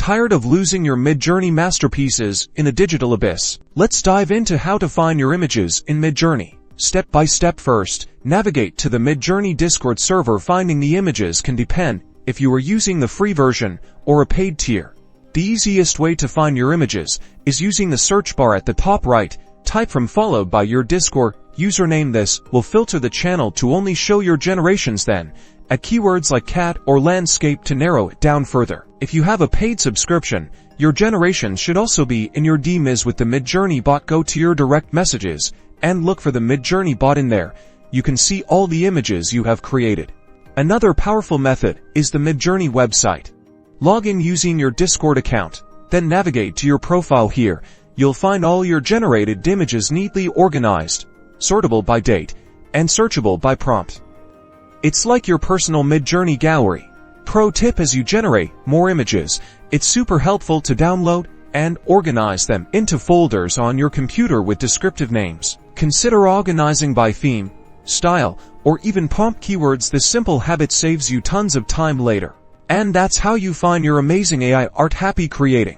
Tired of losing your Midjourney masterpieces in a digital abyss? Let's dive into how to find your images in Midjourney. Step by step. First, navigate to the Midjourney Discord server. Finding the images can depend if you are using the free version or a paid tier. The easiest way to find your images is using the search bar at the top right. Type from followed by your Discord username. This will filter the channel to only show your generations. Then, add keywords like cat or landscape to narrow it down further. If you have a paid subscription, your generation should also be in your DMs with the Midjourney bot. Go to your direct messages and look for the Midjourney bot in there. You can see all the images you have created. Another powerful method is the Midjourney website. Log in using your Discord account, then navigate to your profile. Here, you'll find all your generated images neatly organized, sortable by date, and searchable by prompt. It's like your personal Midjourney gallery. Pro tip: as you generate more images, it's super helpful to download and organize them into folders on your computer with descriptive names. Consider organizing by theme, style, or even prompt keywords. This simple habit saves you tons of time later. And that's how you find your amazing AI art. Happy creating!